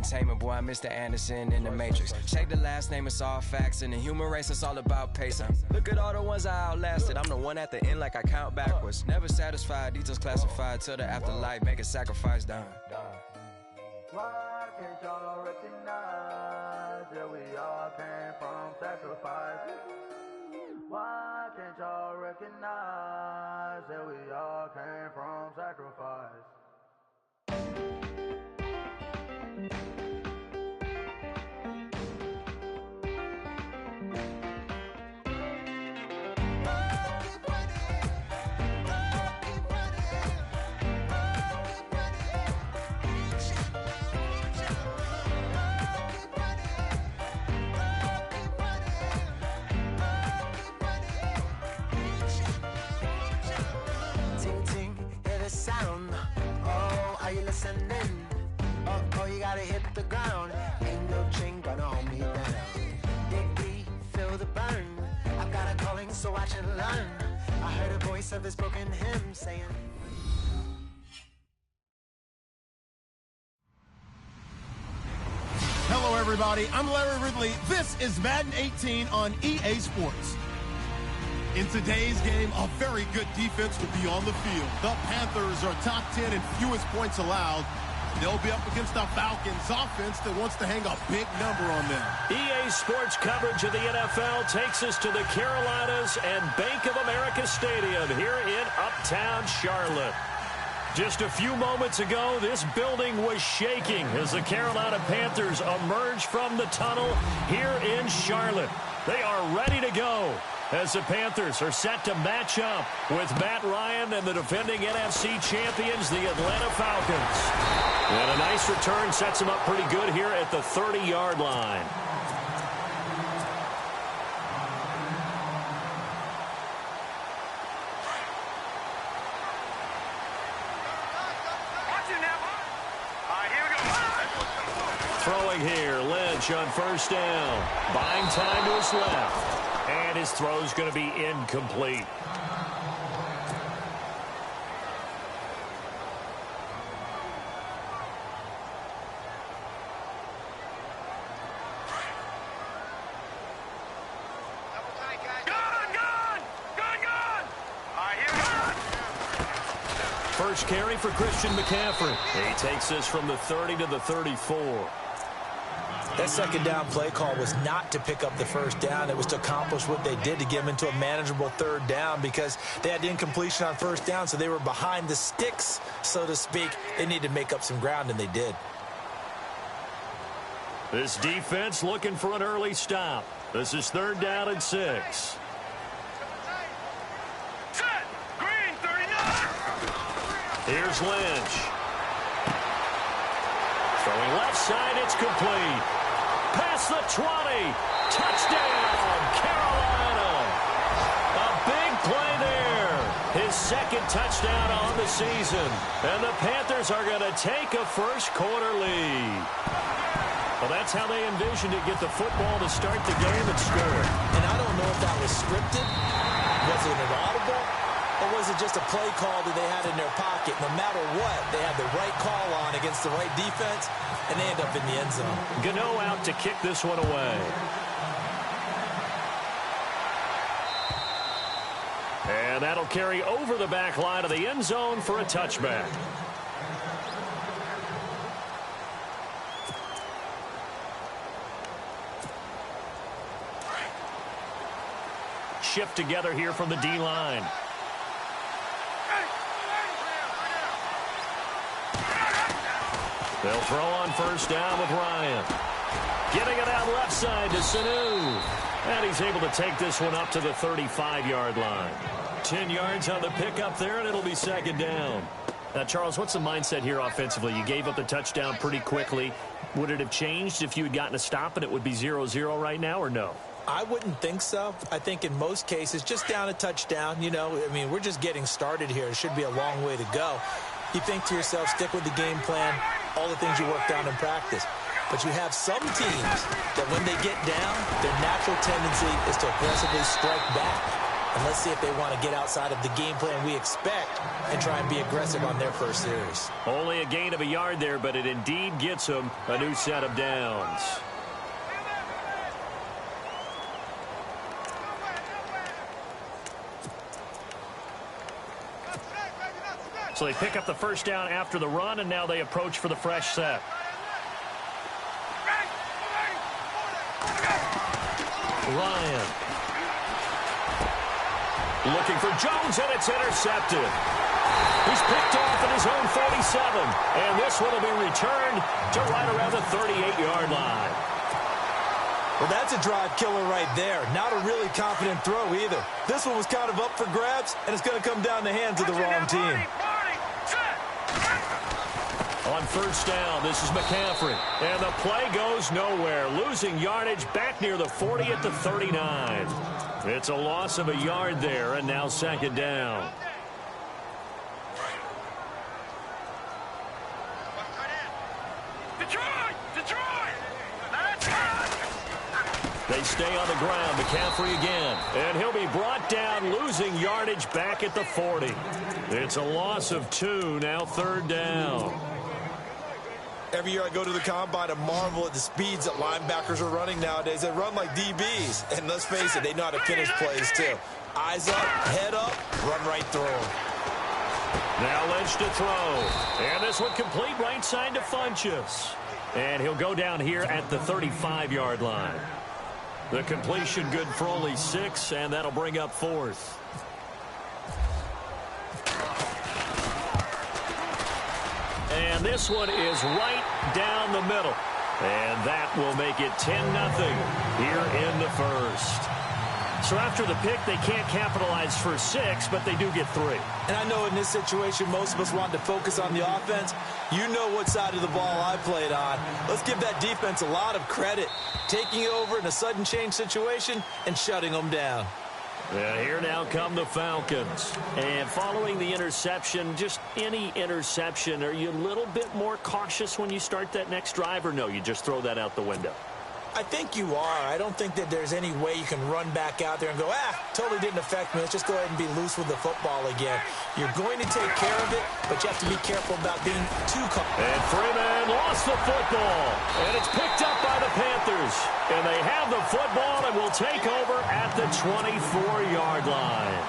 entertainment, boy, I'm Mr. Anderson in the Matrix. Check the last name, it's all facts. In the human race, it's all about pacing. Look at all the ones I outlasted. I'm the one at the end like I count backwards. Never satisfied, details classified till the afterlife. Make a sacrifice done. Why can't y'all recognize that we all came from sacrifice? Why can't y'all recognize that we all came from sacrifice? Sound. Oh, are you listening? Oh, you gotta hit the ground. Ain't no chain gonna hold me down. Dig deep, feel the burn. I've got a calling, so watch and learn. I heard a voice of his broken hymn saying. Hello, everybody. I'm Larry Ridley. This is Madden 18 on EA Sports. In today's game, a very good defense will be on the field. The Panthers are top 10 in fewest points allowed. They'll be up against the Falcons offense that wants to hang a big number on them. EA Sports coverage of the NFL takes us to the Carolinas and Bank of America Stadium here in Uptown Charlotte. Just a few moments ago, this building was shaking as the Carolina Panthers emerged from the tunnel here in Charlotte. They are ready to go as the Panthers are set to match up with Matt Ryan and the defending NFC champions, the Atlanta Falcons. And a nice return sets them up pretty good here at the 30-yard line. Throwing here, Lynch on first down. Buying time to his left. And his throw's going to be incomplete. First carry for Christian McCaffrey. He takes this from the 30 to the 34. That second down play call was not to pick up the first down. It was to accomplish what they did, to get them into a manageable third down, because they had incompletion on first down, so they were behind the sticks, so to speak. They needed to make up some ground, and they did. This defense looking for an early stop. This is 3rd down and 6. Set! Green, 39! Here's Lynch. Throwing left side, it's complete. Past the 20. Touchdown, Carolina. A big play there. His second touchdown on the season. And the Panthers are going to take a first-quarter lead. Well, that's how they envisioned it, get the football to start the game and score. And I don't know if that was scripted. Was it an audible? Or was it just a play call that they had in their pocket? No matter what, they had the right call on against the right defense, and they end up in the end zone. Gano out to kick this one away. And that'll carry over the back line of the end zone for a touchback. Shift together here from the D-line. They'll throw on first down with Ryan. Getting it out left side to Sanu. And he's able to take this one up to the 35-yard line. 10 yards on the pickup there, and it'll be 2nd down. Now, Charles, what's the mindset here offensively? You gave up the touchdown pretty quickly. Would it have changed if you had gotten a stop and it would be 0-0 right now, or no? I wouldn't think so. I think in most cases, just down a touchdown, you know, I mean, we're just getting started here. It should be a long way to go. You think to yourself, stick with the game plan, all the things you worked on in practice. But you have some teams that when they get down, their natural tendency is to aggressively strike back. And let's see if they want to get outside of the game plan we expect and try and be aggressive on their first series. Only a gain of a yard there, but it indeed gets them a new set of downs. So they pick up the first down after the run, and now they approach for the fresh set. Ryan. Looking for Jones, and it's intercepted. He's picked off at his own 47, and this one will be returned to right around the 38-yard line. Well, that's a drive killer right there. Not a really confident throw either. This one was kind of up for grabs, and it's going to come down the hands of the wrong team. On first down, this is McCaffrey. And the play goes nowhere. Losing yardage back near the 40 at the 39. It's a loss of a yard there, and now second down. They stay on the ground. McCaffrey again. And he'll be brought down, losing yardage back at the 40. It's a loss of 2, now third down. Every year I go to the combine and marvel at the speeds that linebackers are running nowadays. They run like DBs. And let's face it, they know how to finish plays too. Eyes up, head up, run right through them. Now Lynch to throw. And this one complete right side to Funchess. And he'll go down here at the 35-yard line. The completion good for only 6, and that'll bring up 4th. And this one is right down the middle. And that will make it 10-0 here in the first. So after the pick, they can't capitalize for 6, but they do get 3. And I know in this situation, most of us want to focus on the offense. You know what side of the ball I played on. Let's give that defense a lot of credit. Taking it over in a sudden change situation and shutting them down. And here now come the Falcons. And following the interception, just any interception, are you a little bit more cautious when you start that next drive, or no, you just throw that out the window? I think you are. I don't think that there's any way you can run back out there and go, totally didn't affect me. Let's just go ahead and be loose with the football again. You're going to take care of it, but you have to be careful about being too cautious. And Freeman lost the football. And it's picked up by the Panthers. And they have the football and will take over at the 24-yard line.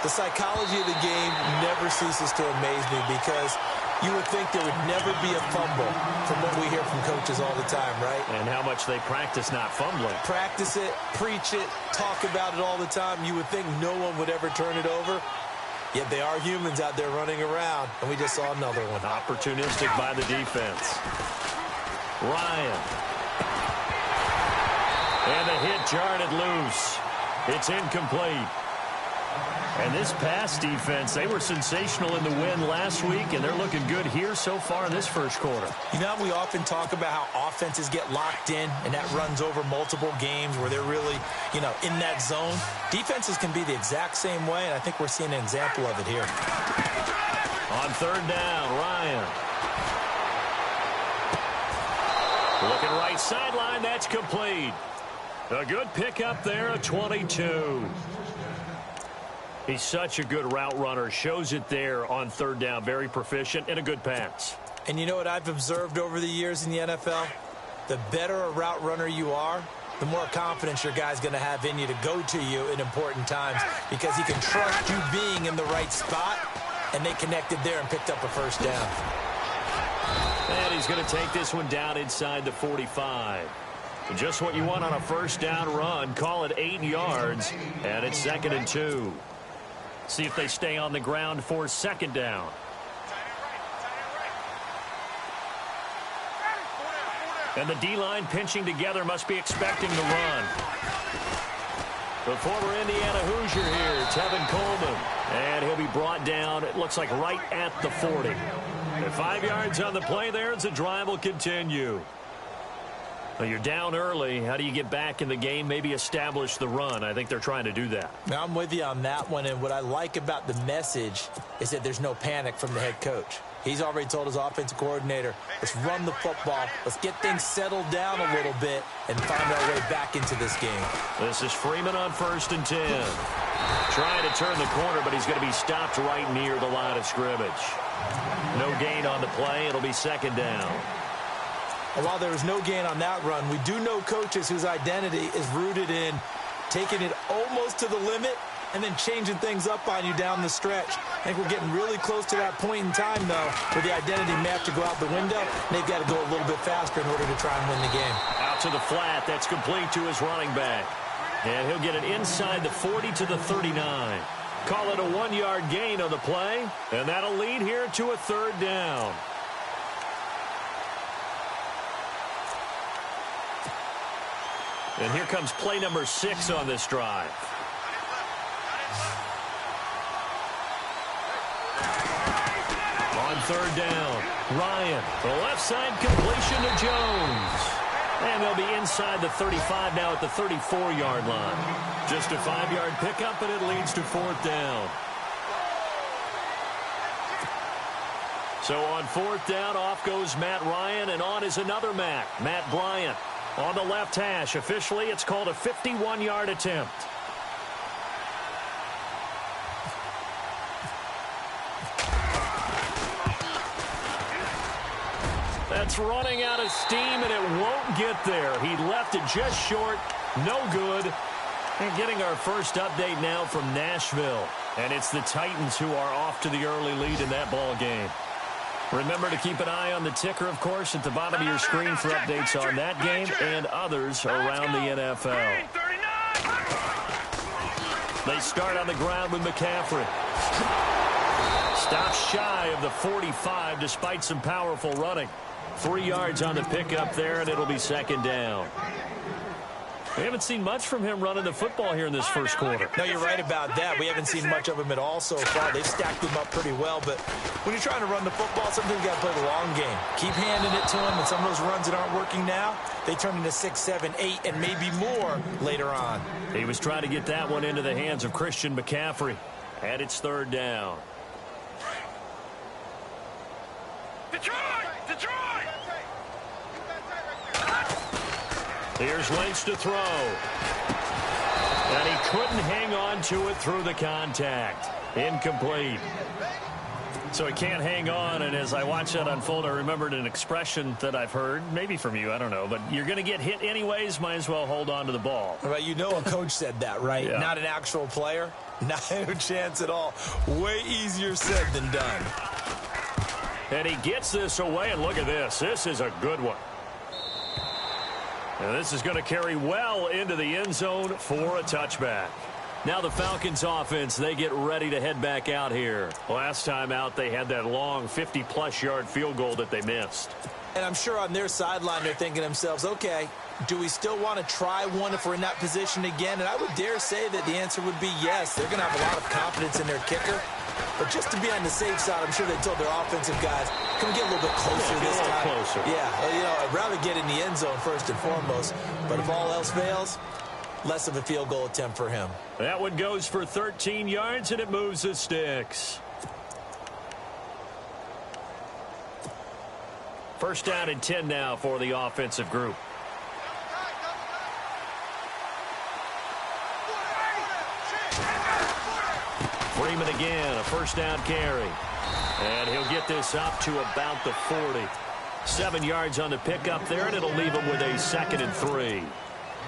The psychology of the game never ceases to amaze me because you would think there would never be a fumble from what we hear from coaches all the time, right? And how much they practice not fumbling. Practice it, preach it, talk about it all the time. You would think no one would ever turn it over. Yet they are humans out there running around, and we just saw another one. Opportunistic by the defense. Ryan. And the hit jarred it loose. It's incomplete. And this pass defense, they were sensational in the win last week, and they're looking good here so far in this first quarter. You know, we often talk about how offenses get locked in, and that runs over multiple games where they're really, in that zone. Defenses can be the exact same way, and I think we're seeing an example of it here. On third down, Ryan. Looking right sideline, that's complete. A good pickup there, a 22. He's such a good route runner. Shows it there on third down. Very proficient and a good pass. And you know what I've observed over the years in the NFL? The better a route runner you are, the more confidence your guy's going to have in you to go to you in important times because he can trust you being in the right spot, and they connected there and picked up a first down. And he's going to take this one down inside the 45. Just what you want on a first down run. Call it 8 yards, and it's 2nd and 2. See if they stay on the ground for second down. And the D-line pinching together, must be expecting the run. The former Indiana Hoosier here, Tevin Coleman. And he'll be brought down, it looks like right at the 40. And 5 yards on the play there as the drive will continue. Well, you're down early. How do you get back in the game? Maybe establish the run. I think they're trying to do that. Now, I'm with you on that one, and what I like about the message is that there's no panic from the head coach. He's already told his offensive coordinator, let's run the football, let's get things settled down a little bit and find our way back into this game. This is Freeman on 1st and 10. Trying to turn the corner, but he's going to be stopped right near the line of scrimmage. No gain on the play. It'll be second down. While there was no gain on that run, we do know coaches whose identity is rooted in taking it almost to the limit and then changing things up on you down the stretch. I think we're getting really close to that point in time, though, where the identity may have to go out the window, and they've got to go a little bit faster in order to try and win the game. Out to the flat. That's complete to his running back. And he'll get it inside the 40 to the 39. Call it a 1-yard gain on the play, and that'll lead here to a third down. And here comes play number 6 on this drive. On third down, Ryan, the left side completion to Jones. And they'll be inside the 35 now at the 34-yard line. Just a 5-yard pickup, and it leads to fourth down. So on fourth down, off goes Matt Ryan, and on is another Matt Bryant. On the left hash, officially it's called a 51-yard attempt. That's running out of steam, and it won't get there. He left it just short. No good. And getting our first update now from Nashville. And it's the Titans who are off to the early lead in that ball game. Remember to keep an eye on the ticker, of course, at the bottom of your screen for updates on that game and others around the NFL. They start on the ground with McCaffrey. Stops shy of the 45 despite some powerful running. 3 yards on the pickup there, and it'll be second down. We haven't seen much from him running the football here in this first quarter. No, you're right about that. We haven't seen much of him at all so far. They've stacked him up pretty well, but when you're trying to run the football, sometimes you got to play the long game. Keep handing it to him, and some of those runs that aren't working now, they turn into 6, 7, 8, and maybe more later on. He was trying to get that one into the hands of Christian McCaffrey, and it's third down. Detroit! Here's Lynch to throw. And he couldn't hang on to it through the contact. Incomplete. So he can't hang on, and as I watch that unfold, I remembered an expression that I've heard, maybe from you, I don't know, but you're going to get hit anyways, might as well hold on to the ball. Well, you know a coach said that, right? Yeah. Not an actual player. No chance at all. Way easier said than done. And he gets this away, and look at this. This is a good one. And this is going to carry well into the end zone for a touchback. Now the Falcons offense, they get ready to head back out here. Last time out, they had that long 50-plus yard field goal that they missed. And I'm sure on their sideline, they're thinking to themselves, okay, do we still want to try one if we're in that position again? And I would dare say that the answer would be yes. They're going to have a lot of confidence in their kicker. But just to be on the safe side, I'm sure they told their offensive guys, can we get a little bit closer this time? Closer. Yeah, I'd rather get in the end zone first and foremost. But if all else fails, less of a field goal attempt for him. That one goes for 13 yards, and it moves the sticks. First down and 10 now for the offensive group. Freeman again, a first down carry. And he'll get this up to about the 40. 7 yards on the pickup there, and it'll leave him with a 2nd and 3.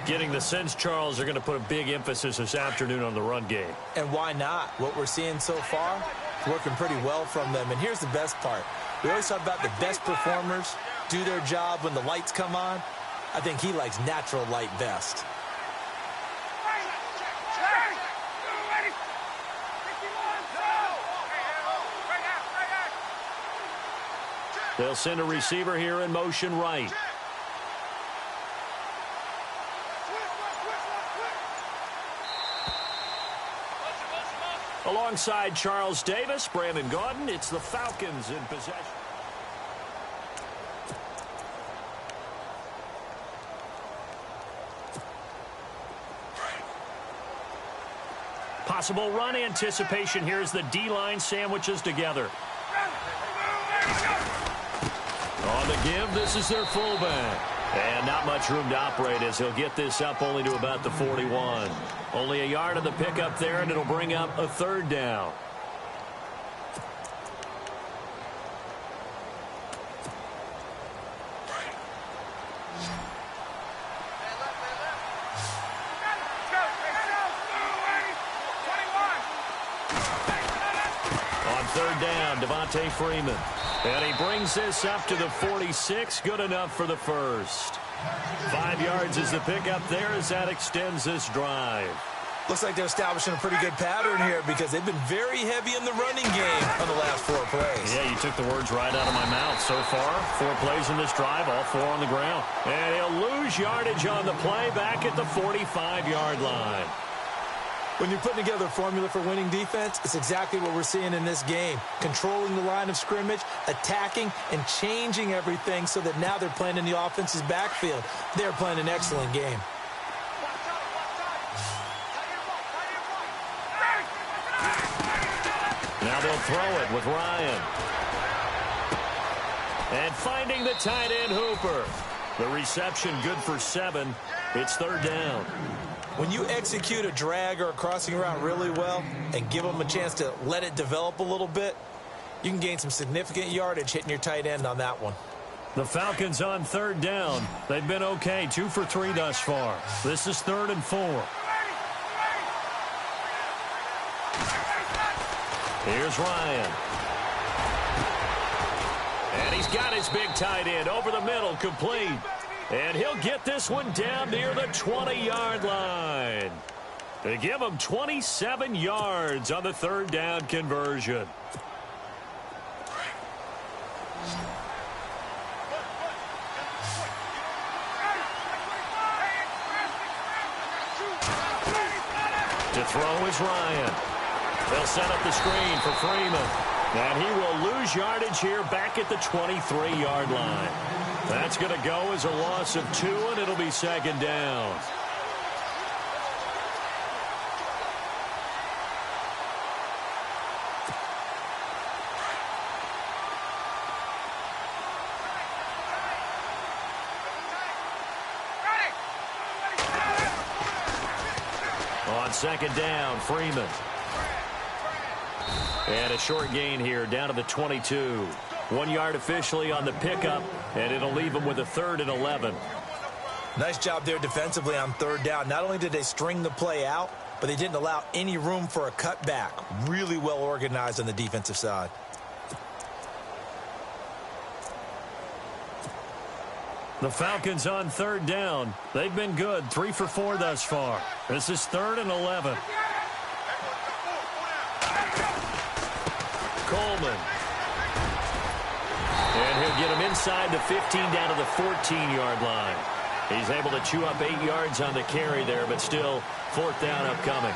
Getting the sense, Charles, they're going to put a big emphasis this afternoon on the run game. And why not? What we're seeing so far, working pretty well from them. And here's the best part. We always talk about the best performers do their job when the lights come on. I think he likes natural light best. They'll send a receiver here in motion right. Alongside Charles Davis, Brandon Gaudin, it's the Falcons in possession. Possible run anticipation here as the D-line sandwiches together. On the give, this is their fullback. And not much room to operate as he'll get this up only to about the 41. Only a yard of the pickup there, and it'll bring up a third down. On third down, Devontae Freeman. And he brings this up to the 46. Good enough for the first. 5 yards is the pickup there as that extends this drive. Looks like they're establishing a pretty good pattern here because they've been very heavy in the running game on the last 4 plays. Yeah, you took the words right out of my mouth. So far, 4 plays in this drive, all 4 on the ground. And he'll lose yardage on the play back at the 45-yard line. When you're putting together a formula for winning defense, it's exactly what we're seeing in this game. Controlling the line of scrimmage, attacking, and changing everything so that now they're playing in the offense's backfield. They're playing an excellent game. Now they'll throw it with Ryan. And finding the tight end Hooper. The reception good for 7. It's third down. When you execute a drag or a crossing route really well and give them a chance to let it develop a little bit, you can gain some significant yardage hitting your tight end on that one. The Falcons on third down. They've been okay, 2 for 3 thus far. This is 3rd and 4. Here's Ryan. And he's got his big tight end over the middle, complete. And he'll get this one down near the 20-yard line. They give him 27 yards on the third down conversion. To throw is Ryan. They'll set up the screen for Freeman. And he will lose yardage here back at the 23-yard line. That's going to go as a loss of 2, and it'll be second down. On second down, Freeman. And a short gain here down to the 22. 1 yard officially on the pickup, and it'll leave them with a 3rd and 11. Nice job there defensively on third down. Not only did they string the play out, but they didn't allow any room for a cutback. Really well organized on the defensive side. The Falcons on third down. They've been good, 3 for 4 thus far. This is 3rd and 11. Coleman. And he'll get him inside the 15 down to the 14-yard line. He's able to chew up 8 yards on the carry there, but still 4th down upcoming.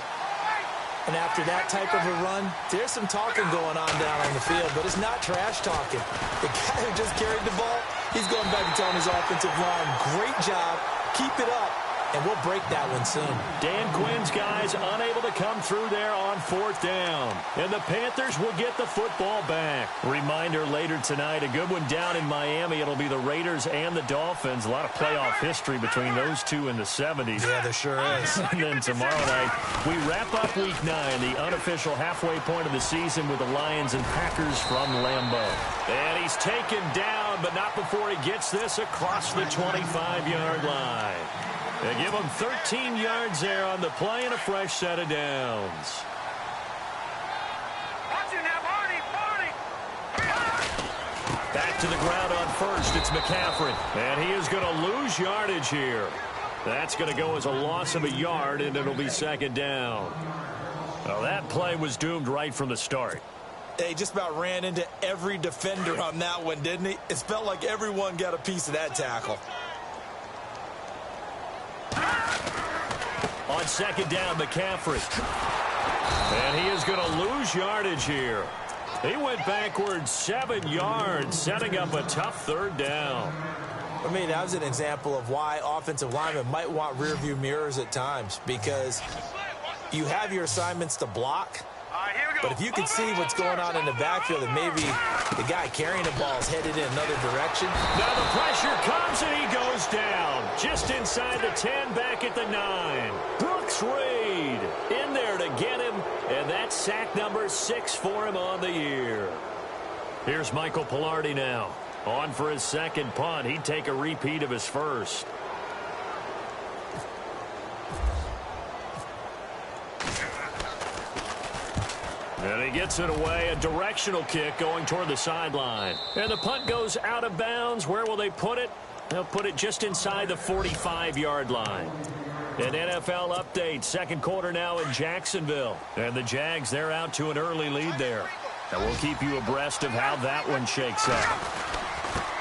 And after that type of a run, there's some talking going on down on the field, but it's not trash talking. The guy who just carried the ball, he's going back and telling his offensive line, great job, keep it up, and we'll break that one soon. Dan Quinn's guys unable to come through there on 4th down. And the Panthers will get the football back. Reminder later tonight, a good one down in Miami. It'll be the Raiders and the Dolphins. A lot of playoff history between those two in the 70s. Yeah, there sure is. And then tomorrow night, we wrap up Week 9, the unofficial halfway point of the season with the Lions and Packers from Lambeau. And he's taken down, but not before he gets this across the 25-yard line. They give him 13 yards there on the play and a fresh set of downs. Back to the ground on first. It's McCaffrey. And he is going to lose yardage here. That's going to go as a loss of a yard, and it'll be second down. Well, that play was doomed right from the start. He just about ran into every defender on that one, didn't he? It felt like everyone got a piece of that tackle. On second down, McCaffrey. And he is going to lose yardage here. He went backwards 7 yards, setting up a tough third down. I mean, that was an example of why offensive linemen might want rearview mirrors at times, because you have your assignments to block, but if you can see what's going on in the backfield and maybe The guy carrying the ball is headed in another direction. Now the pressure comes and he goes down. Just inside the 10, back at the 9. Brooks Reed in there to get him, and that's sack number 6 for him on the year. Here's Michael Palardy now. On for his second punt. He'd take a repeat of his first. And he gets it away, a directional kick going toward the sideline. And the punt goes out of bounds. Where will they put it? They'll put it just inside the 45-yard line. An NFL update, second quarter now in Jacksonville. And the Jags, they're out to an early lead there. And we'll keep you abreast of how that one shakes out.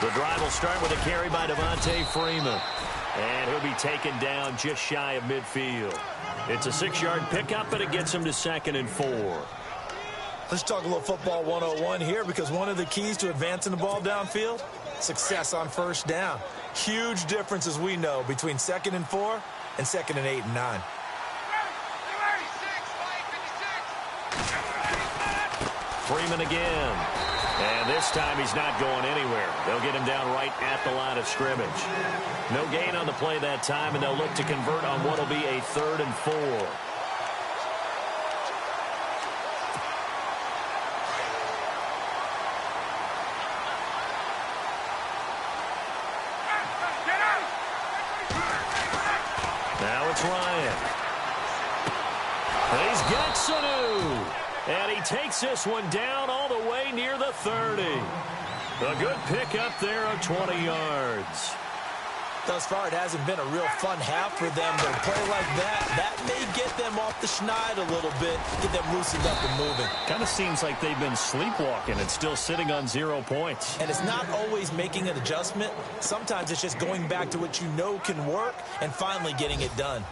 The drive will start with a carry by Devontae Freeman. And he'll be taken down just shy of midfield. It's a 6-yard pickup, and it gets him to 2nd and 4. Let's talk a little football 101 here, because one of the keys to advancing the ball downfield, success on first down. Huge difference, as we know, between 2nd and 4 and 2nd and 8 and 9. Freeman again. And this time he's not going anywhere. They'll get him down right at the line of scrimmage. No gain on the play that time, and they'll look to convert on what will be a 3rd and 4. Now it's Ryan. And he's got Sanu. And he takes this one down all the way near the 30. A good pickup there of 20 yards. Thus far, it hasn't been a real fun half for them, but a play like that may get them off the schneid a little bit, get them loosened up and moving. Kind of seems like they've been sleepwalking and still sitting on 0 points. And it's not always making an adjustment. Sometimes it's just going back to what you know can work and finally getting it done.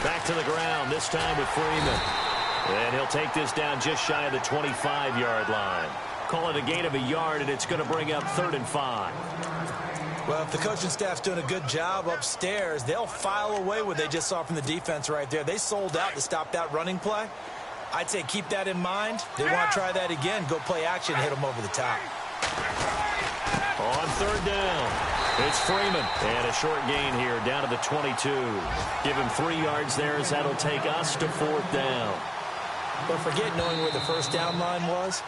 Back to the ground, this time with Freeman. And he'll take this down just shy of the 25-yard line. Call it a gain of a yard, and it's going to bring up 3rd and 5. Well, if the coaching staff's doing a good job upstairs, they'll file away what they just saw from the defense right there. They sold out to stop that running play. I'd say keep that in mind. They want to try that again, go play action, hit them over the top. On 3rd down, it's Freeman. And a short gain here down to the 22. Give him 3 yards there, as that'll take us to 4th down. But forget knowing where the first down line was.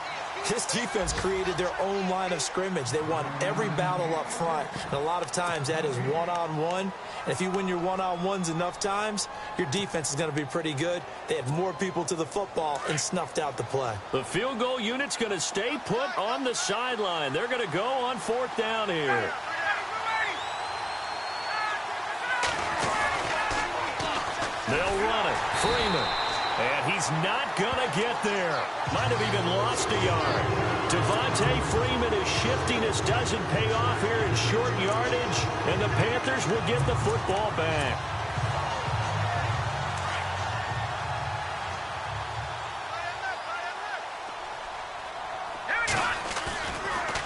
This defense created their own line of scrimmage. They won every battle up front, and a lot of times that is one-on-one. And if you win your one-on-ones enough times, your defense is going to be pretty good. They had more people to the football and snuffed out the play. The field goal unit's going to stay put on the sideline. They're going to go on 4th down here. They'll run it. Freeman. And he's not going to get there. Might have even lost a yard. Devontae Freeman is shifting. This doesn't pay off here in short yardage. And the Panthers will get the football back.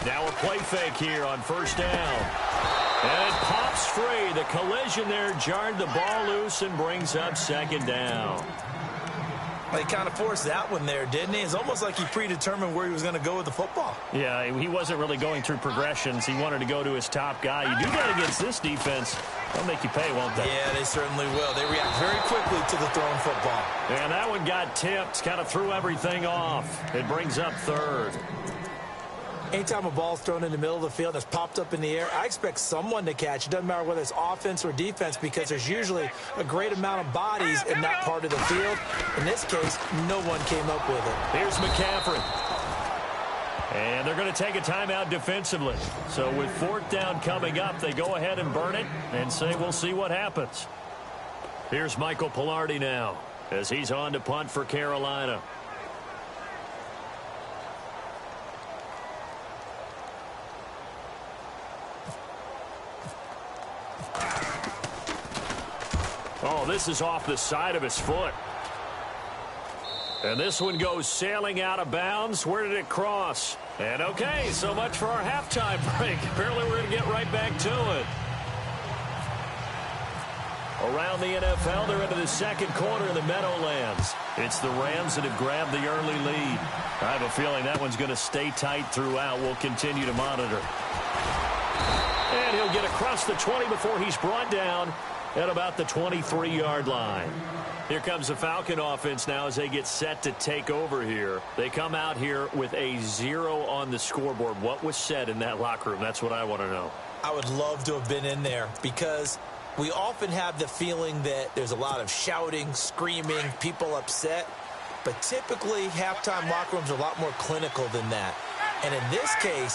Now a play fake here on 1st down. And it pops free. The collision there jarred the ball loose and brings up 2nd down. Well, he kind of forced that one there, didn't he? It's almost like he predetermined where he was going to go with the football. Yeah, he wasn't really going through progressions. He wanted to go to his top guy. You do that against this defense, they'll make you pay, won't they? Yeah, they certainly will. They react very quickly to the thrown football. And that one got tipped, kind of threw everything off. It brings up 3rd. Anytime a ball's thrown in the middle of the field and it's popped up in the air, I expect someone to catch. It doesn't matter whether it's offense or defense, because there's usually a great amount of bodies in that part of the field. In this case, no one came up with it. Here's McCaffrey. And they're going to take a timeout defensively. So with 4th down coming up, they go ahead and burn it and say we'll see what happens. Here's Michael Palardy now as he's on to punt for Carolina. Oh, this is off the side of his foot. And this one goes sailing out of bounds. Where did it cross? And okay, so much for our halftime break. Apparently we're going to get right back to it. Around the NFL, they're into the second quarter in the Meadowlands. It's the Rams that have grabbed the early lead. I have a feeling that one's going to stay tight throughout. We'll continue to monitor. And he'll get across the 20 before he's brought down at about the 23-yard line. Here comes the Falcon offense now as they get set to take over here. They come out here with a 0 on the scoreboard. What was said in that locker room? That's what I want to know. I would love to have been in there because we often have the feeling that there's a lot of shouting, screaming, people upset. But typically, halftime locker rooms are a lot more clinical than that. And in this case,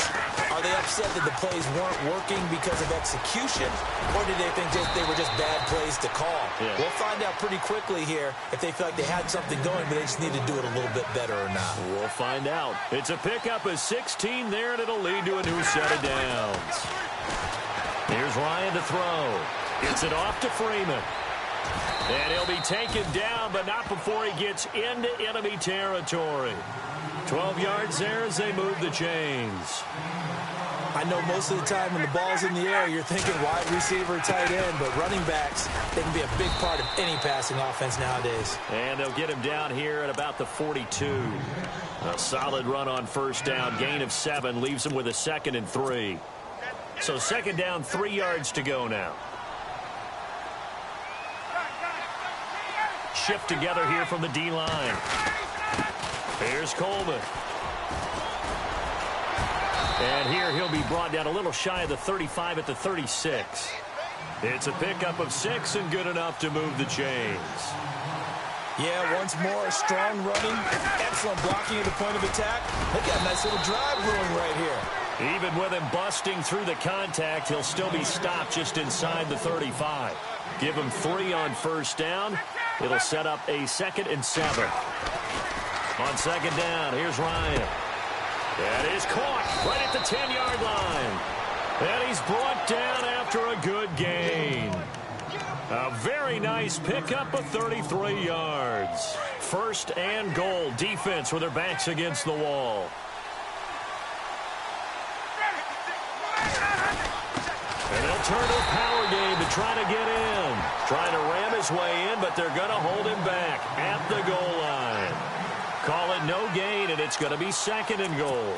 are they upset that the plays weren't working because of execution? Or did they think they were just bad plays to call? Yeah. We'll find out pretty quickly here if they feel like they had something going, but they just need to do it a little bit better or not. We'll find out. It's a pickup of 16 there, and it'll lead to a new set of downs. Here's Ryan to throw. Gets it off to Freeman. And he'll be taken down, but not before he gets into enemy territory. 12 yards there as they move the chains. I know most of the time when the ball's in the air, you're thinking wide receiver, tight end, but running backs, they can be a big part of any passing offense nowadays. And they'll get him down here at about the 42. A solid run on first down, gain of 7, leaves him with a 2nd and 3. So 2nd down, 3 yards to go now. Shift together here from the D-line. Here's Coleman. And here he'll be brought down a little shy of the 35 at the 36. It's a pickup of 6 and good enough to move the chains. Yeah, once more, strong running, excellent blocking at the point of attack. They got a nice little drive brewing right here. Even with him busting through the contact, he'll still be stopped just inside the 35. Give him 3 on first down. It'll set up a 2nd and 7. On 2nd down, here's Ryan. That is caught right at the 10-yard line. And he's brought down after a good gain. A very nice pickup of 33 yards. 1st and goal. Defense with their backs against the wall. And they'll turn to a power game to try to get in. Trying to ram his way in, but they're going to hold him back at the goal line. Call it no gain, and it's going to be 2nd and goal.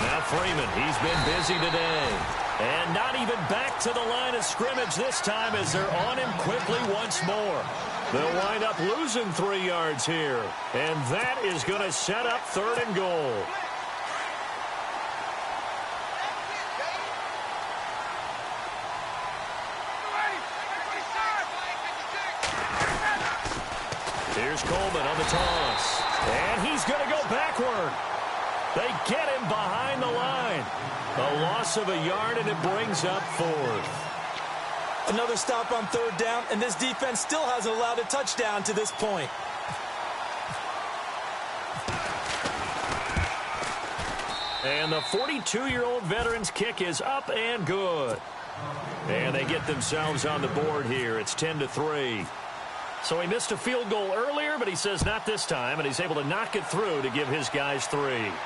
Now Freeman, he's been busy today. And not even back to the line of scrimmage this time as they're on him quickly once more. They'll wind up losing 3 yards here. And that is going to set up 3rd and goal. Here's Coleman on the toss. And he's going to go backward. They get him behind the line. A loss of a yard, and it brings up 4th. Another stop on 3rd down, and this defense still hasn't allowed a touchdown to this point. And the 42-year-old veteran's kick is up and good. And they get themselves on the board here. It's 10-3. So he missed a field goal earlier, but he says not this time, and he's able to knock it through to give his guys 3.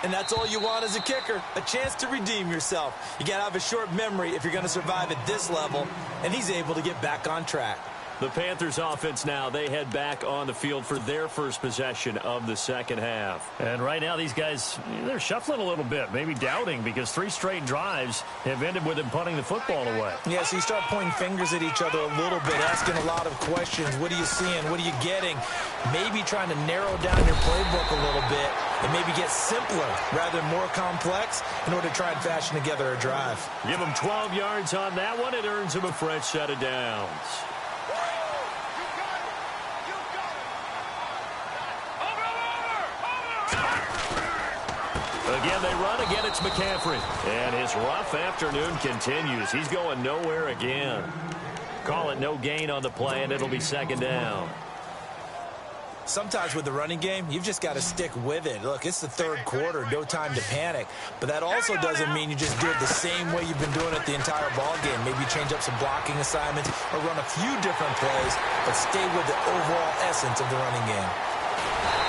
And that's all you want as a kicker, a chance to redeem yourself. You got to have a short memory if you're going to survive at this level, and he's able to get back on track. The Panthers offense now, they head back on the field for their first possession of the 2nd half. And right now these guys, they're shuffling a little bit, maybe doubting, because 3 straight drives have ended with them punting the football away. Yeah, so you start pointing fingers at each other a little bit, asking a lot of questions. What are you seeing? What are you getting? Maybe trying to narrow down your playbook a little bit and maybe get simpler rather than more complex in order to try and fashion together a drive. Give them 12 yards on that one. It earns them a fresh set of downs. Again, they run. Again, it's McCaffrey. And his rough afternoon continues. He's going nowhere again. Call it no gain on the play, and it'll be 2nd down. Sometimes with the running game, you've just got to stick with it. Look, it's the third quarter, no time to panic. But that also doesn't mean you just do it the same way you've been doing it the entire ball game. Maybe change up some blocking assignments or run a few different plays, but stay with the overall essence of the running game.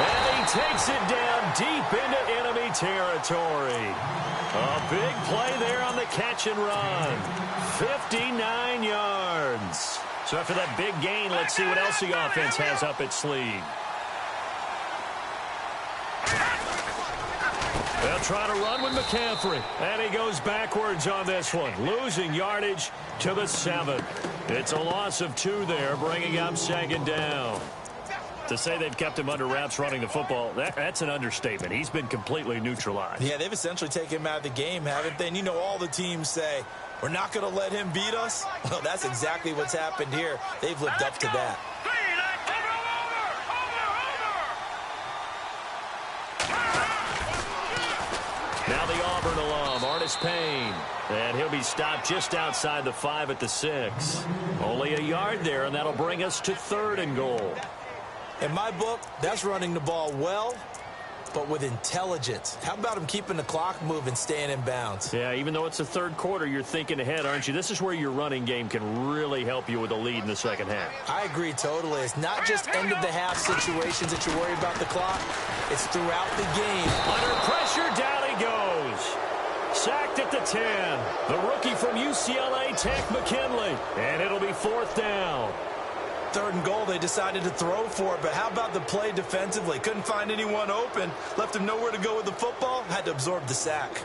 And he takes it down deep into enemy territory. A big play there on the catch and run. 59 yards. So after that big gain, let's see what else the offense has up its sleeve. They'll try to run with McCaffrey. And he goes backwards on this one, losing yardage to the 7. It's a loss of 2 there, bringing up second down. To say they've kept him under wraps running the football, that's an understatement. He's been completely neutralized. Yeah, they've essentially taken him out of the game, haven't they? And you know, all the teams say, we're not going to let him beat us. Well, that's exactly what's happened here. They've lived up to that. Now the Auburn alum, Artis Payne. And he'll be stopped just outside the 5 at the 6. Only a yard there, and that'll bring us to 3rd and goal. In my book, that's running the ball well, but with intelligence. How about him keeping the clock moving, staying in bounds? Yeah, even though it's the third quarter, you're thinking ahead, aren't you? This is where your running game can really help you with a lead in the second half. I agree totally. It's not just end-of-the-half situations that you worry about the clock. It's throughout the game. Under pressure, down he goes. Sacked at the 10. The rookie from UCLA, Tank McKinley. And it'll be 4th down. 3rd and goal, they decided to throw for it, but how about the play defensively? Couldn't find anyone open, left him nowhere to go with the football, had to absorb the sack.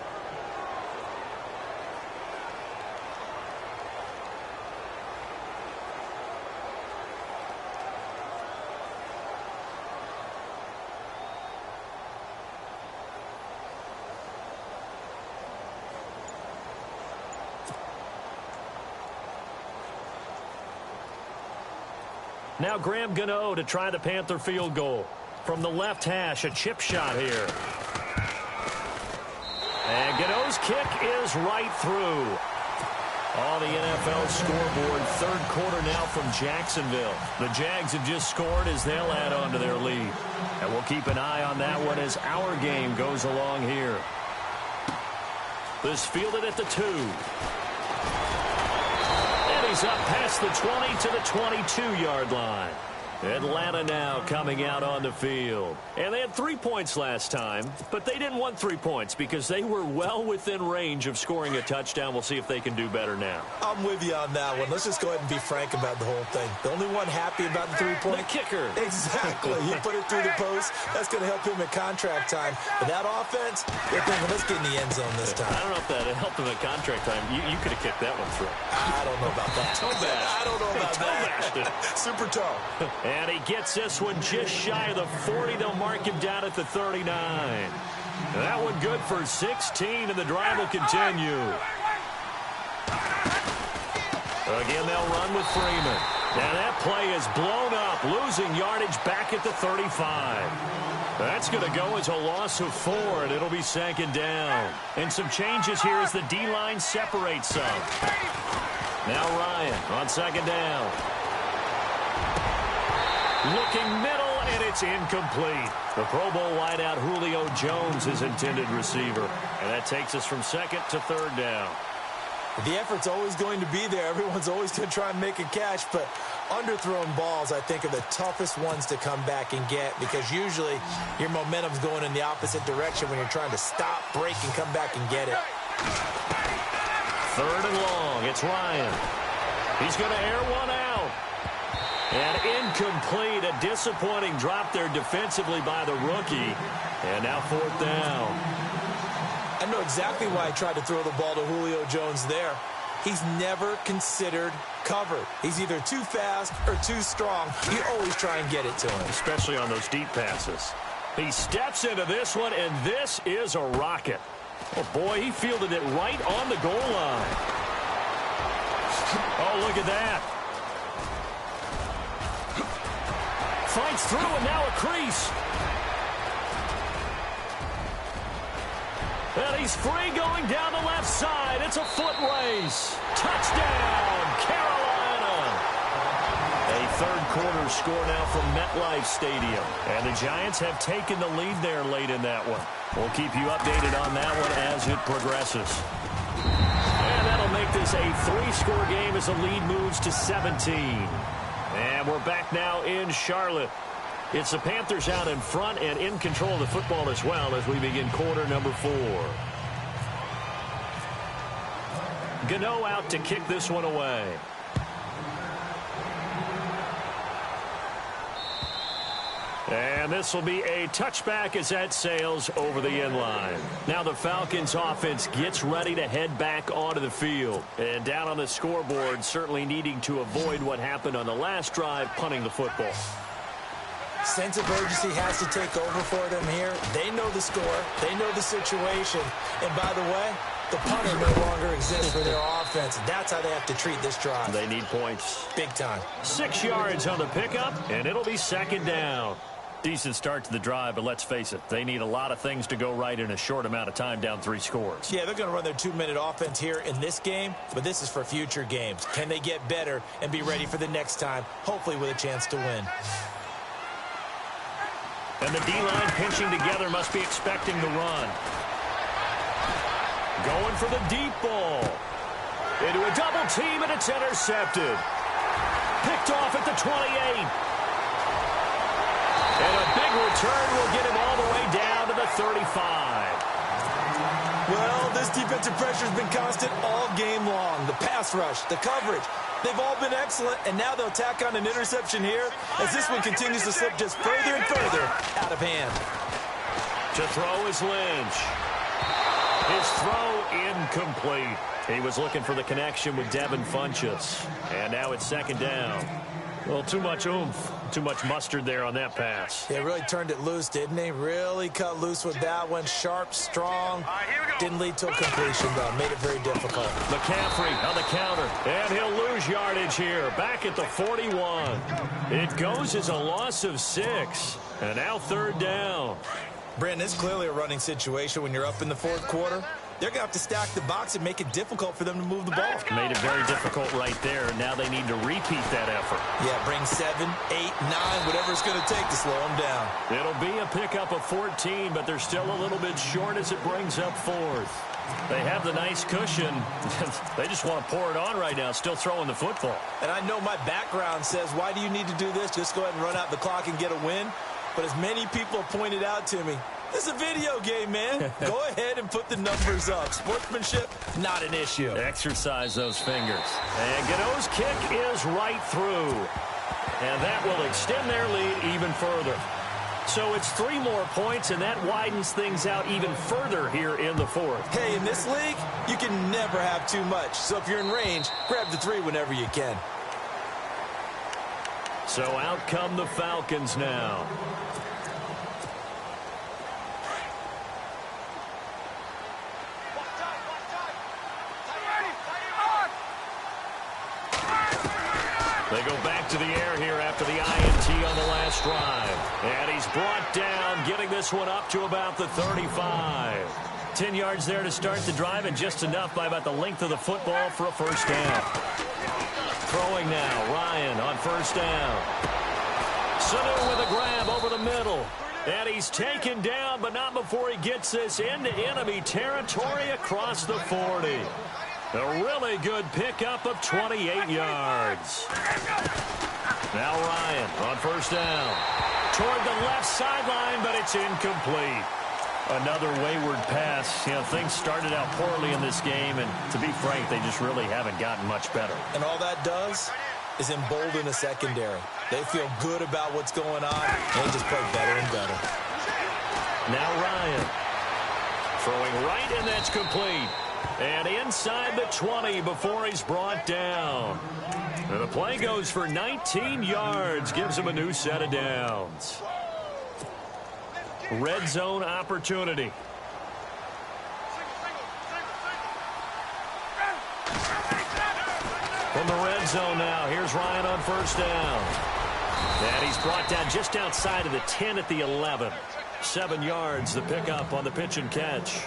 Now Graham Gano to try the Panther field goal. From the left hash, a chip shot here. And Gano's kick is right through. On the NFL scoreboard, 3rd quarter now from Jacksonville. The Jags have just scored as they'll add on to their lead. And we'll keep an eye on that one as our game goes along here. This fielded at the 2. He's up past the 20 to the 22-yard line. Atlanta now coming out on the field. And they had 3 points last time, but they didn't want 3 points because they were well within range of scoring a touchdown. We'll see if they can do better now. I'm with you on that one. Let's just go ahead and be frank about the whole thing. The only one happy about the 3-point. The kicker. Exactly. He put it through the post. That's going to help him at contract time. But that offense, they're thinking, let's get in the end zone this time. I don't know if that helped him at contract time. You could have kicked that one through. I don't know about that. I don't know about that. Super toe. And he gets this one just shy of the 40. They'll mark him down at the 39. That one good for 16, and the drive will continue. Again, they'll run with Freeman. Now that play is blown up, losing yardage back at the 35. That's going to go as a loss of 4, and it'll be 2nd down. And some changes here as the D-line separates some. Now Ryan on 2nd down. Looking middle, and it's incomplete. The Pro Bowl wideout Julio Jones is intended receiver. And that takes us from 2nd to 3rd down. The effort's always going to be there. Everyone's always going to try and make a catch, but underthrown balls, I think, are the toughest ones to come back and get because usually your momentum's going in the opposite direction when you're trying to stop, break, and come back and get it. 3rd and long. It's Ryan. He's going to air one out. And incomplete. A disappointing drop there defensively by the rookie. And now 4th down. I know exactly why I tried to throw the ball to Julio Jones there. He's never considered covered. He's either too fast or too strong. You always try and get it to him. Especially on those deep passes. He steps into this one, and this is a rocket. Oh, boy, he fielded it right on the goal line. Oh, look at that. Fights through, and now a crease. And he's free going down the left side. It's a foot race. Touchdown, Carolina. A third quarter score now from MetLife Stadium. And the Giants have taken the lead there late in that one. We'll keep you updated on that one as it progresses. And that'll make this a 3-score game as the lead moves to 17. And we're back now in Charlotte. It's the Panthers out in front and in control of the football as well as we begin quarter number 4. Godz out to kick this one away. And this will be a touchback as that sails over the end line. Now the Falcons offense gets ready to head back onto the field. And down on the scoreboard, certainly needing to avoid what happened on the last drive, punting the football. Sense of urgency has to take over for them here. They know the score. They know the situation. And by the way, the punter no longer exists for their offense. That's how they have to treat this drive. They need points. Big time. 6 yards on the pickup, and it'll be second down. Decent start to the drive, but let's face it, they need a lot of things to go right in a short amount of time, down 3 scores. Yeah, they're going to run their 2-minute offense here in this game, but this is for future games. Can they get better and be ready for the next time, hopefully with a chance to win? And the D-line pinching together, must be expecting the run. Going for the deep ball. Into a double team, and it's intercepted. Picked off at the 28. And a big return will get him all the way down to the 35. Well, this defensive pressure has been constant all game long. The pass rush, the coverage, they've all been excellent, and now they'll tack on an interception here as this one continues to slip just further and further out of hand. To throw is Lynch. His throw incomplete. He was looking for the connection with Devin Funchess. And now it's second down. Well, too much oomph, too much mustard there on that pass. They really turned it loose, didn't they? Really cut loose with that one. Sharp, strong. Didn't lead to a completion, though. Made it very difficult. McCaffrey on the counter. And he'll lose yardage here. Back at the 41. It goes as a loss of 6. And now third down. Brandon, this is clearly a running situation when you're up in the fourth quarter. They're going to have to stack the box and make it difficult for them to move the ball. Made it very difficult right there. Now they need to repeat that effort. Yeah, bring 7, 8, 9, whatever it's going to take to slow them down. It'll be a pickup of 14, but they're still a little bit short as it brings up fourth. They have the nice cushion. They just want to pour it on right now, still throwing the football. And I know my background says, why do you need to do this? Just go ahead and run out the clock and get a win. But as many people have pointed out to me, this is a video game, man. Go ahead and put the numbers up. Sportsmanship, not an issue. Exercise those fingers. And Godz's kick is right through. And that will extend their lead even further. So it's 3 more points, and that widens things out even further here in the fourth. Hey, in this league, you can never have too much. So if you're in range, grab the 3 whenever you can. So out come the Falcons now. They go back to the air here after the INT on the last drive. And he's brought down, getting this one up to about the 35. 10 yards there to start the drive, and just enough by about the length of the football for a first down. Throwing now, Ryan on first down. Sanu with a grab over the middle. And he's taken down, but not before he gets this into enemy territory across the 40. A really good pickup of 28 yards. Now Ryan on first down. Toward the left sideline, but it's incomplete. Another wayward pass. You know, things started out poorly in this game, and to be frank, they just really haven't gotten much better. And all that does is embolden a secondary. They feel good about what's going on, and they just play better and better. Now Ryan throwing right, and that's complete. And inside the 20 before he's brought down. And the play goes for 19 yards, gives him a new set of downs. Red zone opportunity. From the red zone now, here's Ryan on first down. And he's brought down just outside of the 10 at the 11. 7 yards, the pickup on the pitch and catch.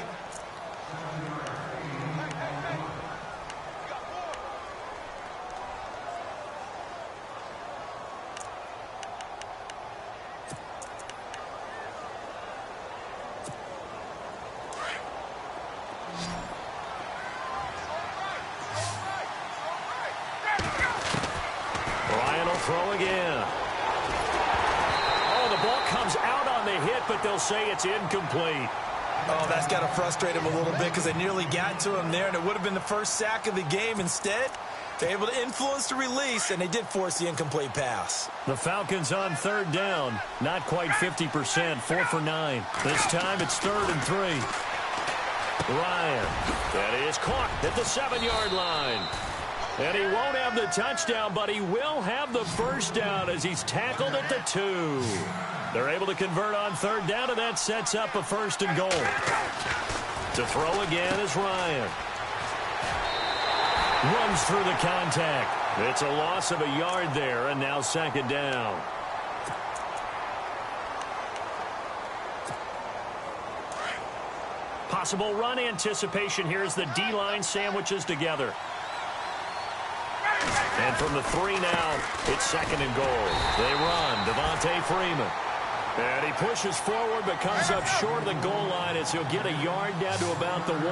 throw again. Oh, the ball comes out on the hit, but they'll say it's incomplete. Oh, that's got to frustrate him a little bit because they nearly got to him there, and it would have been the first sack of the game. Instead, they're able to influence the release, and they did force the incomplete pass. The Falcons on third down. Not quite 50%, 4 for 9. This time it's 3rd and 3. Ryan. That is caught at the 7-yard line. And he won't have the touchdown, but he will have the first down as he's tackled at the 2. They're able to convert on third down, and that sets up a 1st and goal. To throw again is Ryan. Runs through the contact. It's a loss of a yard there, and now 2nd down. Possible run anticipation here as the D-line sandwiches together. And from the 3 now, it's 2nd and goal. They run. Devontae Freeman. And he pushes forward but comes up short of the goal line as he'll get a yard down to about the 1.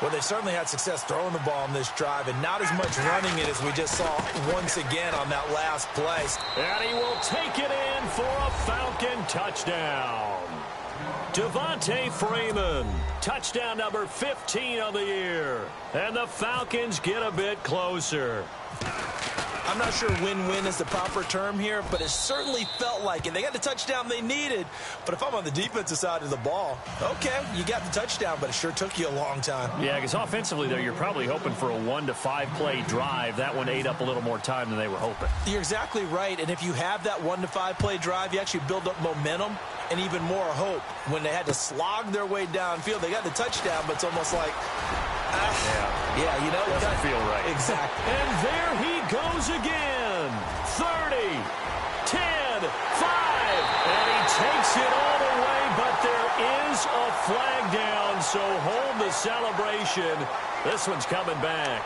Well, they certainly had success throwing the ball on this drive and not as much running it as we just saw once again on that last play. And he will take it in for a Falcon touchdown. Devontae Freeman, touchdown number 15 on the year. And the Falcons get a bit closer. I'm not sure win-win is the proper term here, but it certainly felt like it. They got the touchdown they needed. But if I'm on the defensive side of the ball, okay, you got the touchdown, but it sure took you a long time. Yeah, because offensively there, you're probably hoping for a 1 to 5 play drive. That one ate up a little more time than they were hoping. You're exactly right. And if you have that 1 to 5 play drive, you actually build up momentum and even more hope. When they had to slog their way downfield, they got the touchdown, but it's almost like, yeah, you know, it doesn't feel right. Exactly. And there he goes again. 30, 10, 5. And he takes it all the way, but there is a flag down, so hold the celebration. This one's coming back.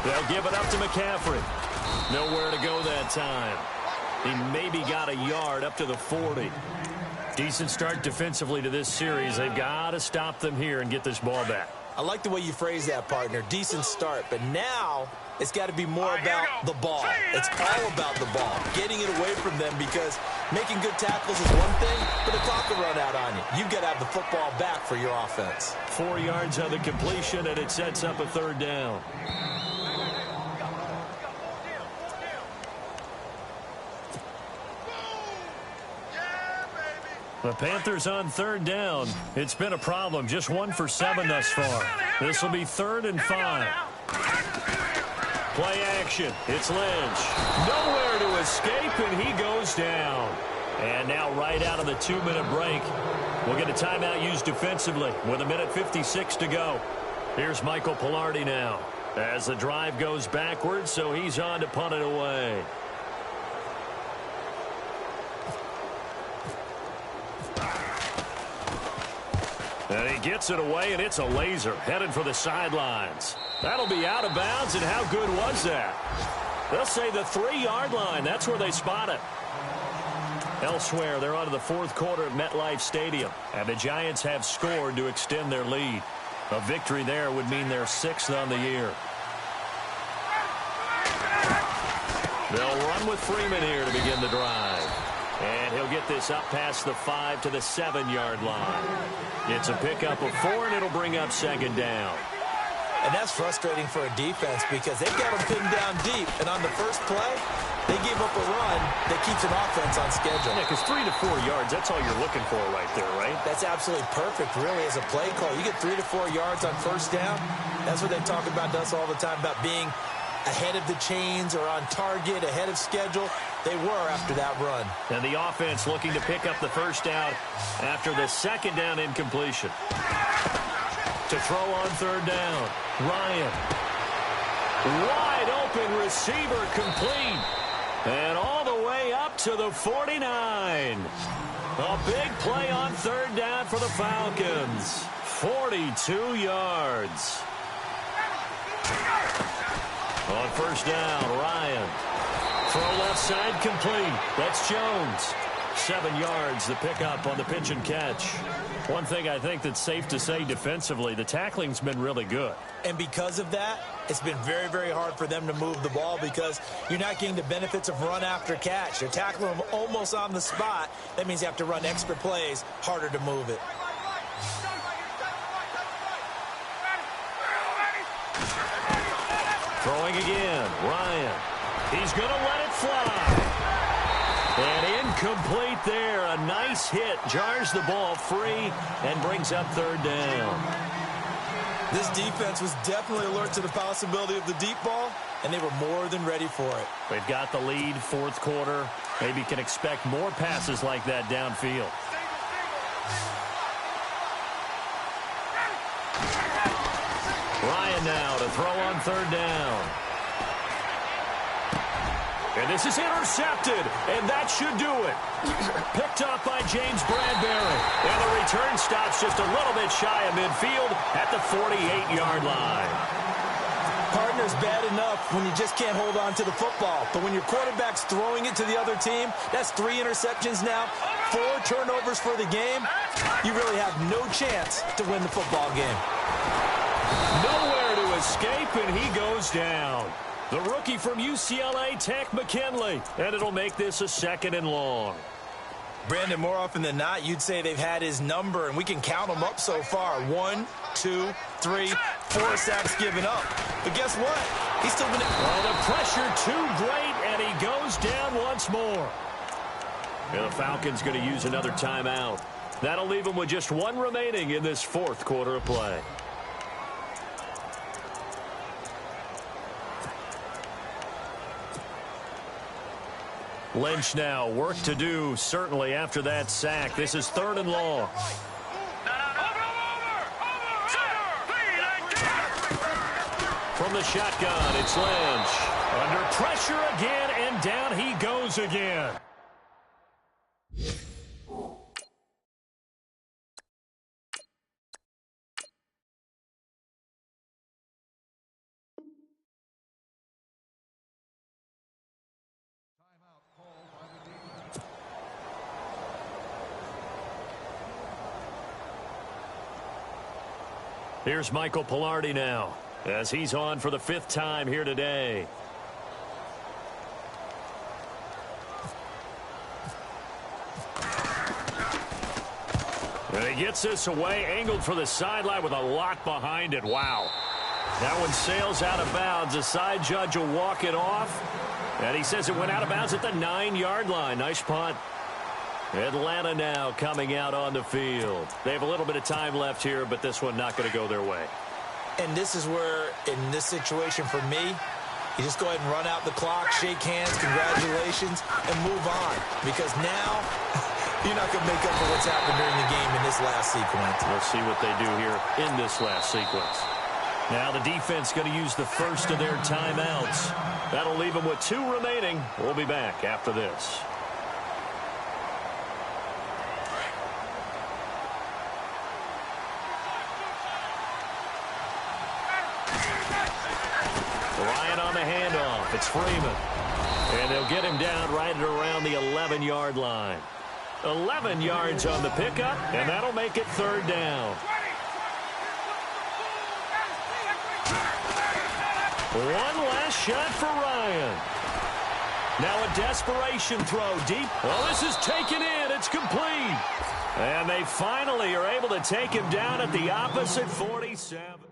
They'll give it up to McCaffrey. Nowhere to go that time. He maybe got a yard up to the 40. Decent start defensively to this series. They've got to stop them here and get this ball back. I like the way you phrase that, partner. Decent start. But now it's got to be more about the ball. It's all about the ball. Getting it away from them, because making good tackles is one thing, but the clock will run out on you. You've got to have the football back for your offense. 4 yards on the completion, and it sets up a 3rd down. The Panthers on 3rd down. It's been a problem. Just 1 for 7 thus far. This will be 3rd and 5. Play action. It's Lynch. Nowhere to escape, and he goes down. And now right out of the 2-minute break, we'll get a timeout used defensively with 1:56 to go. Here's Michael Pilardi now as the drive goes backwards, so he's on to punt it away. And he gets it away, and it's a laser headed for the sidelines. That'll be out of bounds, and how good was that? They'll say the 3-yard line. That's where they spot it. Elsewhere, they're on to the 4th quarter at MetLife Stadium, and the Giants have scored to extend their lead. A victory there would mean they're 6th on the year. They'll run with Freeman here to begin the drive. And he'll get this up past the 5 to the 7-yard line. It's a pickup of 4, and it'll bring up 2nd down. And that's frustrating for a defense because they've got them pinned down deep. And on the first play, they gave up a run that keeps an offense on schedule. Yeah, because 3 to 4 yards, that's all you're looking for right there, right? That's absolutely perfect, really, as a play call. You get 3 to 4 yards on first down. That's what they talk about to us all the time, about being ahead of the chains or on target, ahead of schedule. They were after that run. And the offense looking to pick up the first down after the 2nd down incompletion. To throw on 3rd down, Ryan. Wide open receiver, complete. And all the way up to the 49. A big play on 3rd down for the Falcons. 42 yards. On first down, Ryan. Throw left side complete. That's Jones. 7 yards, the pickup on the pitch and catch. One thing I think that's safe to say defensively, the tackling's been really good. And because of that, it's been very, very hard for them to move the ball because you're not getting the benefits of run after catch. They're tackling them almost on the spot. That means you have to run extra plays, harder to move it. Throwing again, Ryan. He's going to let it fly. And incomplete there. A nice hit. Jars the ball free and brings up third down. This defense was definitely alert to the possibility of the deep ball, and they were more than ready for it. They've got the lead, fourth quarter. Maybe can expect more passes like that downfield. Ryan now to throw on third down. And this is intercepted, and that should do it. Picked up by James Bradbury. And the return stops just a little bit shy of midfield at the 48-yard line. Partner's bad enough when you just can't hold on to the football. But when your quarterback's throwing it to the other team, that's 3 interceptions now, 4 turnovers for the game. You really have no chance to win the football game. Nowhere to escape, and he goes down. The rookie from UCLA, Tank McKinley, and it'll make this a 2nd and long. Brandon, more often than not, you'd say they've had his number, and we can count them up so far. 1, 2, 3, 4 sacks given up. But guess what? He's still been... Oh, the pressure too great, and he goes down once more. And the Falcons going to use another timeout. That'll leave them with just 1 remaining in this fourth quarter of play. Lynch now, work to do, certainly after that sack. This is 3rd and long. From the shotgun, it's Lynch. Under pressure again, and down he goes again. Here's Michael Pilardi now, as he's on for the 5th time here today. And he gets this away, angled for the sideline with a lot behind it. Wow. That one sails out of bounds. The side judge will walk it off. And he says it went out of bounds at the 9-yard line. Nice punt. Atlanta now coming out on the field. They have a little bit of time left here, but this one not going to go their way. And this is where, in this situation for me, you just go ahead and run out the clock, shake hands, congratulations, and move on. Because now, you're not going to make up for what's happened during the game in this last sequence. We'll see what they do here in this last sequence. Now the defense going to use the first of their timeouts. That'll leave them with 2 remaining. We'll be back after this. Ryan on the handoff. It's Freeman. And they'll get him down right at around the 11-yard line. 11 yards on the pickup, and that'll make it 3rd down. One last shot for Ryan. Now a desperation throw deep. Well, this is taken in. It's complete. And they finally are able to take him down at the opposite 47.